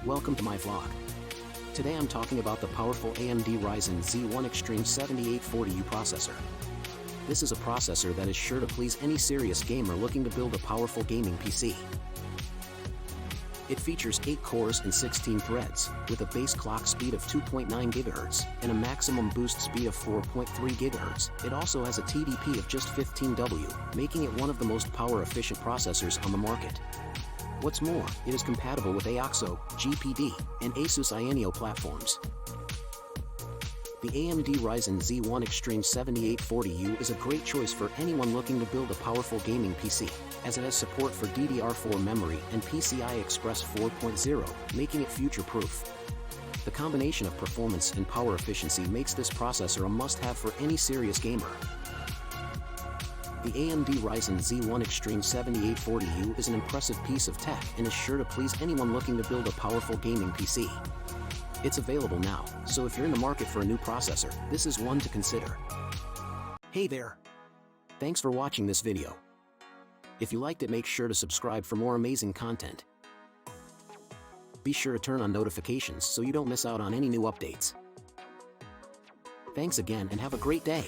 Welcome to my vlog. Today I'm talking about the powerful AMD Ryzen Z1 Extreme 7840U processor. This is a processor that is sure to please any serious gamer looking to build a powerful gaming PC. It features 8 cores and 16 threads, with a base clock speed of 2.9 GHz and a maximum boost speed of 4.3 GHz. It also has a TDP of just 15W, making it one of the most power-efficient processors on the market. What's more, it is compatible with AOXO, GPD, and Asus Ayaneo platforms. The AMD Ryzen Z1 Extreme 7840U is a great choice for anyone looking to build a powerful gaming PC, as it has support for DDR4 memory and PCI Express 4.0, making it future-proof. The combination of performance and power efficiency makes this processor a must-have for any serious gamer. The AMD Ryzen Z1 Extreme 7840U is an impressive piece of tech and is sure to please anyone looking to build a powerful gaming PC. It's available now, so if you're in the market for a new processor, this is one to consider. Hey there! Thanks for watching this video. If you liked it, make sure to subscribe for more amazing content. Be sure to turn on notifications so you don't miss out on any new updates. Thanks again and have a great day!